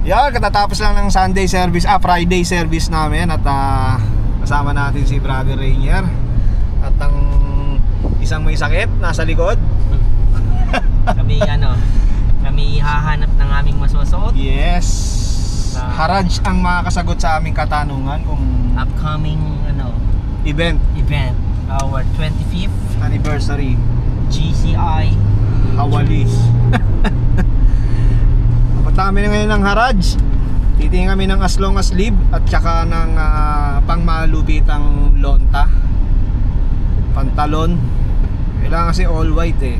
Yan, katatapos lang ng Sunday service, Friday service namin. At kasama natin si Brother Rainier. At ang isang may sakit, nasa likod. Kami kami hahanap ng aming masusuot. Yes. Haraj ang makakasagot sa aming katanungan kung upcoming event, our 25th anniversary GCI Hawalis. Patami na ngayon ng Haraj. Titingin kami ng as long as live at saka ng pangmalupitang lonta, pantalon. Kailangan kasi all white eh.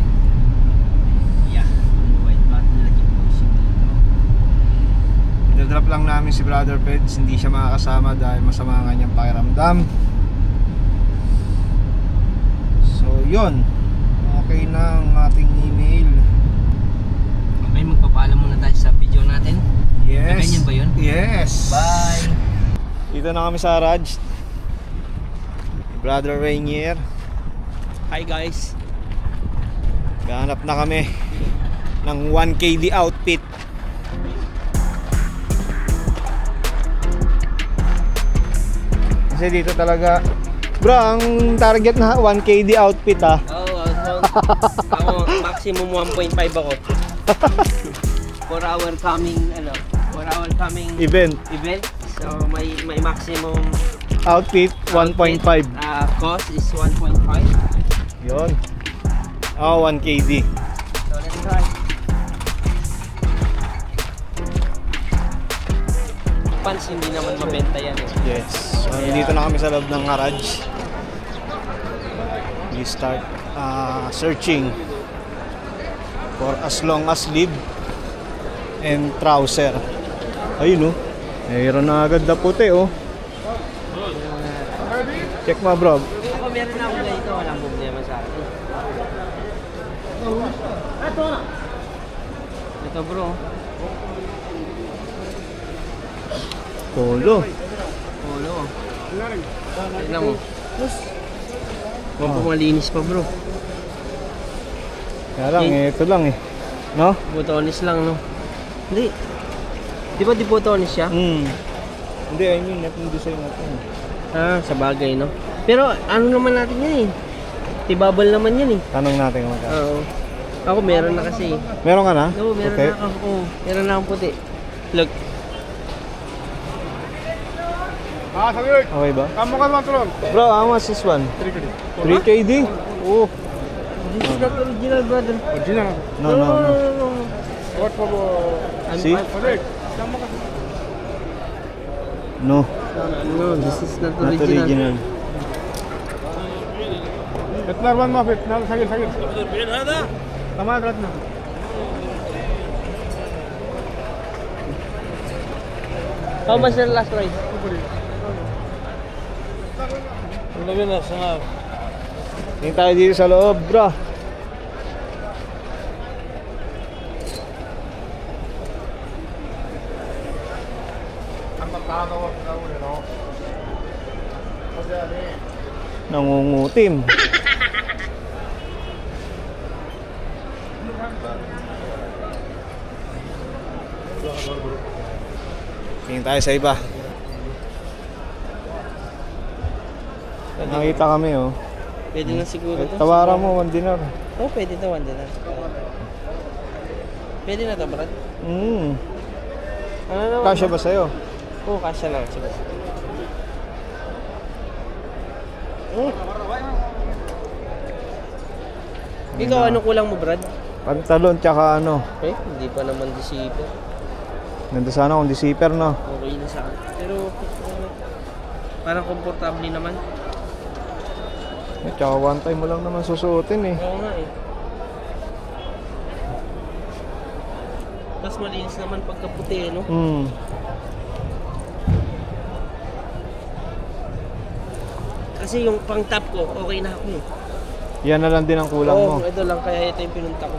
Drop lang namin si Brother Peds, hindi siya makakasama dahil masama nga niyang pakiramdam. So yun, okay na ang ating email. Okay, magpapaalam muna tayo sa video natin. Yes. Ganyan ba yun? Yes. Bye. Dito na kami sa Raj, Brother Rainier. Hi guys. Gahanap na kami ng 1KD outfit. Kasi dito talaga, bro, ang target na 1KD outfit ah. Oo, ako maximum 1.5 ako. For our coming event. So may maximum Outfit 1.5. Cost is 1.5. Yun. 1KD. So let's try. Pants hindi naman mabenta yan eh. Yes. So, dito na kami sa loob ng garage. We start searching for as long as live and trouser. Ayun oh. Mayroon na agad na puti oh. Check mo bro. Ako meron na ako ganito, walang problema sa akin. Ito bro. Polo. Tignan mo. Malinis pa bro. Kaya lang ito lang eh. No? Botones lang no? Hindi. Di ba di botones siya? Hindi, I mean yung design natin. Sa bagay no? Pero ano naman natin yan eh. Tibabal naman yan eh. Tanong natin kung magkano. Oo. Ako meron na kasi. Meron ka na? Oo, meron okay. na ako. Meron na akong puti. Look. Okay ba? Bro, how much is one? 3KD? Oh. This is not original, brother. Original? No. What for? See? No. No, this is not Not original. कितना वन माफ इतना सगिल तमाम रात में How much the last price? Tingin tayo dito sa loob, bro. Nangungutim. Tingin tayo sa iba. Nakita kami oh. Pwede na siguro to. Tawaran mo, 1 dinar. Oh, pwede to, 1 dinar. Pwede na to, Brad? Ano naman? Kasya ba sa'yo? Oo, kasya lang. Sige. Ikaw, ano kulang mo, Brad? Pantalon tsaka ano. Hindi pa naman deceiver. Ganda sana kung deceiver no. Okay na sa akin. Pero parang komportable naman. Tsaka one time mo lang naman susuotin eh. Oo nga eh. Mas malinis naman pagkaputi eh, no? Kasi yung pang top ko, okay na ako eh. Yan na lang din ang kulang mo. Ito lang, kaya ito yung pinunta ko.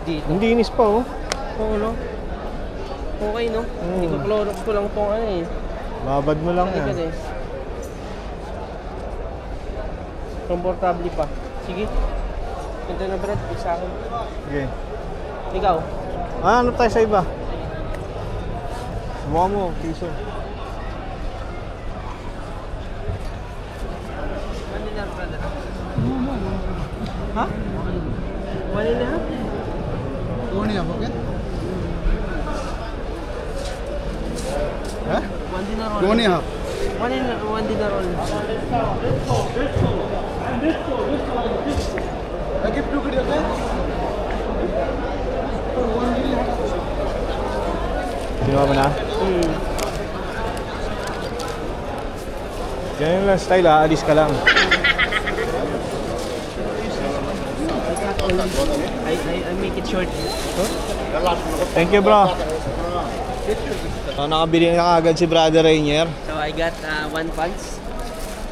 Dito. Hindi inis pa oh. Oo, no? Okay, no? Hindi ko klorok ko lang itong ano eh. Babad mo lang yan. Eh. Komportable pa. Sige. Ito na, Brad. Isa akin. Okay. Ikaw? Ano tayo sa iba? Buka mo, piso. Ha? 1.5? One half, okay? Huh? 1 dinar only. One half. 1 dinar only. I give 2 kg, okay? Kinuha mo na? Ganyan lang style ha, alis ka lang. I make it short. Thank you bro. Nakabili na agad si Brother Rainier. So I got 1 pants.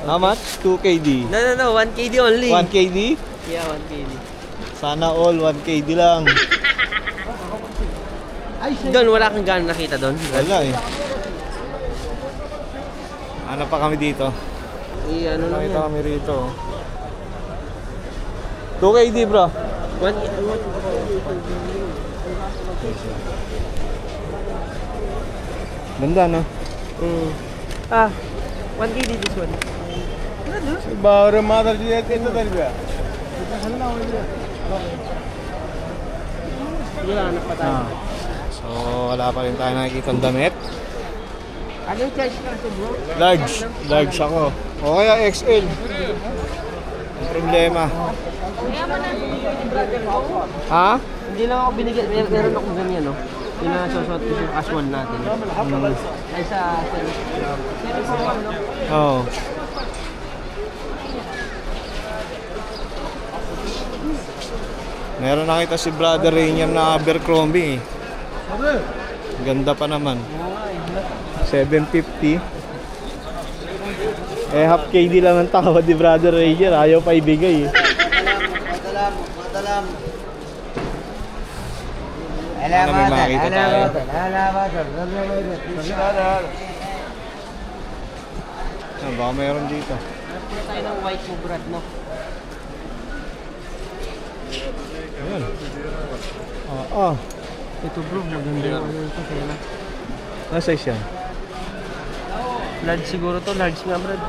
How much? 2 KD. No, 1 KD only. 1 KD? Yeah, 1 KD. Sana all 1 KD lang. Doon, wala kang gano'n nakita doon? Wala eh. Ano pa kami dito? Ano lang Nakita yan. kami rito. 2 KD bro. 1 Ganda no? 1 KD this one. Baru mother ji itu tadi ba? Wala na pa tayo. So wala pa rin tayo nakikita ng damit. Ano yung charge ka sa bro? Large ako. O kaya XL. Ang problema. Ha? Hindi lang ako binigyan. Meron akong ganyan, no? Yung nasusuot ko yung casual natin. Ay sa service. Service mo, no? Oo. Meron nakita si Brother Rainier na Abercrombie eh. Ganda pa naman. 750. Eh half KD lang ang tawad ni Brother Rainier. Ayaw pa ibigay eh. Ano may makita tayo? Baka mayroon dito. Hanap tayo ng white mo, Brad, no? Ayan. Oo. Ito bro, maganda yung ano ito, tela. Ano size yan? Large siguro to, large nga, Brad.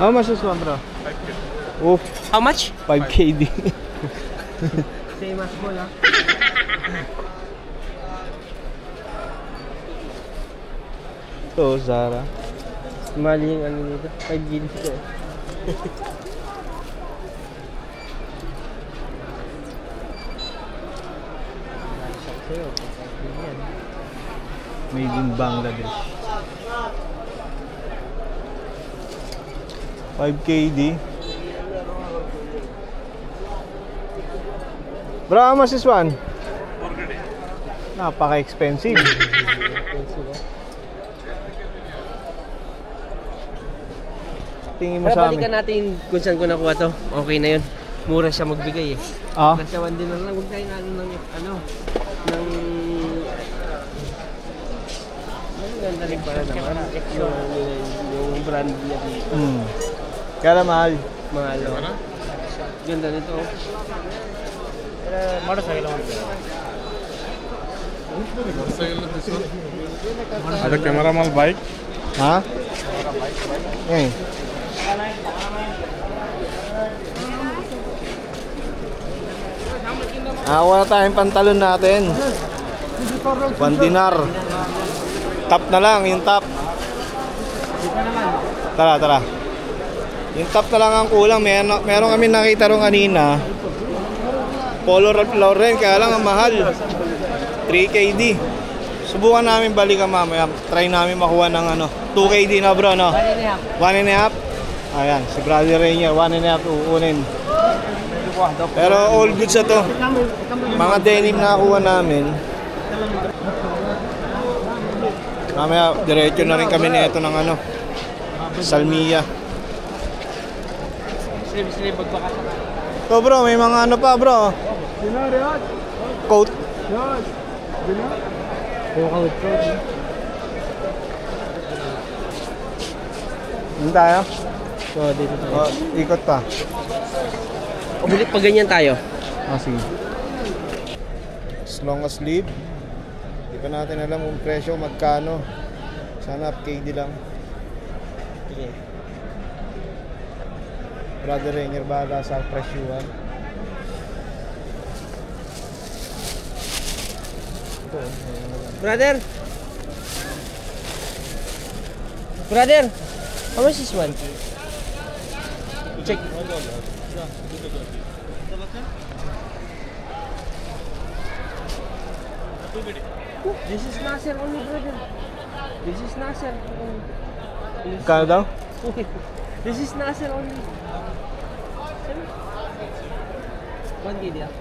How much is one bro? 5KD. Oof, How much? 5KD. Same as small, ha? Ito, Zara. Mali yung ano nito, 5 gills ito. Made in Bangladesh. 5KD. Bro, how much is one? Napaka-expensive. Tingin mo Pero sa amin. balikan natin kung saan ko nakuha to. Okay na yun. Mura siya magbigay eh. Ah? Nasa 1 dinar lang. Huwag tayo natin ng ano. Ng... Ang ganda rin para naman. Yung brand niya dito. Kaya mahal. Mahal. Oh. Ganda nito. Oh. Ada camera mal bike. Ha? Eh. Wala tayong pantalon natin. 1 dinar. Top na lang, yung top. Tara. Yung top na lang ang kulang. Meron kami nakita rin kanina. Polo Ralph Lauren, kaya lang ang mahal. 3KD. Subukan namin balikan mamaya. Try namin makuha ng 2KD na bro, no? 1.5. Ayan, si Brother Rainier, 1.5 uunin. Pero all good sa to. Mga denim na nakuha namin. Mamaya, diretso na rin kami nito ng Salmia. So bro, may mga pa bro. Coat. Dito tayo? So, dito tayo. Ikot pa. Ulit pa ganyan tayo. Sige. As long as sleeve. Di pa natin alam kung presyo magkano. Sana KD lang. Sige. Brother Rainier bahala sa presyuhan. Brother! Brother! How much is one? Check. This is Nasser only, brother. This is Nasser only. Kano daw? This is Nasser only. 1 KD ah.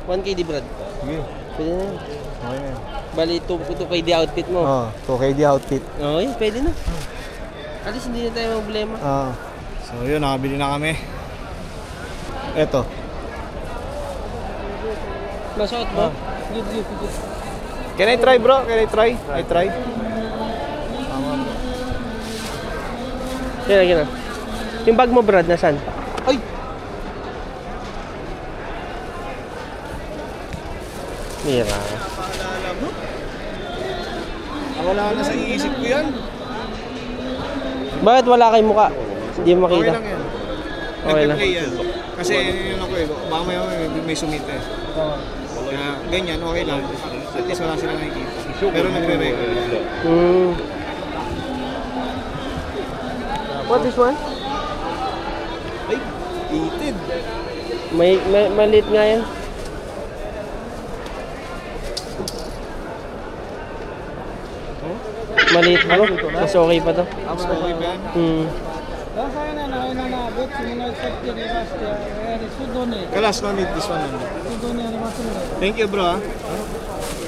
1 KD, brad. Sige. Pwede na yun. Okay na. Bali, 2 KD outfit mo. Oo, 2KD outfit. Oo, yun, pwede na. At least hindi na tayo problema. So yun, nakabili na kami. Eto. Nasuot mo? Good. Can I try, bro? Can I try? I try. Yan na. Yung bag mo, brad, nasan? Ay! Mira. Paalala mo? Wala na sa iisip ko yan. Bakit wala kayong muka? Hindi mo Okay makita. lang yan. Okay lang. Nagpe-play yan. Kasi yun ako eh. Baka may sumita eh. Kaya ganyan, okay lang. At least wala sila nakikita. Pero nagre-record. What is one? Ay, ited. Maliit nga yan. Maliit ba? Mas okay pa to. Okay ba yan? Kalas, no need this one. Thank you, bro.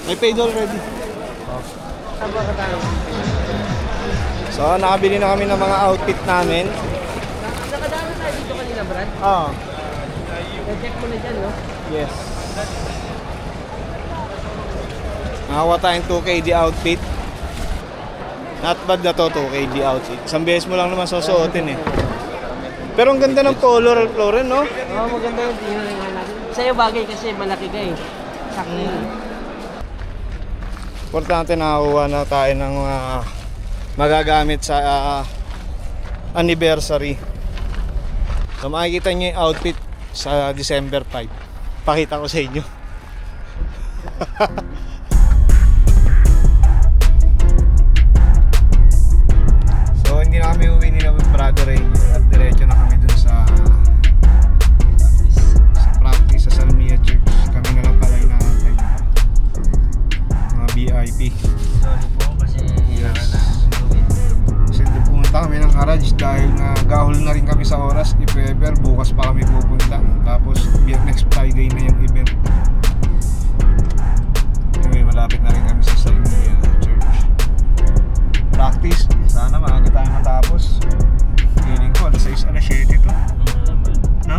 I paid already. So, nakabili na kami ng mga outfit namin. Nakadami tayo dito kanina, Brad. Na-check mo na dyan, no? Yes. Nakakuha tayong 2KD outfit. Not bad na to, 2KD outfit. Isang beses mo lang naman susuotin eh. Pero ang ganda ng polo Ralph Lauren, no? Oo, maganda yun. Tingnan nga natin. Sa'yo bagay kasi malaki ka eh. Sakto yun. Importante nakakuha na tayo ng mga magagamit sa anniversary. So makikita nyo yung outfit sa December 5. Pakita ko sa inyo. So hindi na kami uwi nila with Brother Rainier at diretso na kami dun sa practice sa Salmia Church. Kami na lang pala yung nakakay mga VIP. Sorry po kasi hilangan na. Kasi pumunta kami ng garage dahil nagahol na rin kami sa oras. If ever, bukas pa kami pupunta. Tapos next Friday na yung event. Anyway, malapit na rin kami sa Salmia Church. Practice, sana maaga tayo matapos. Feeling ko alas 6, alas 7 to. No?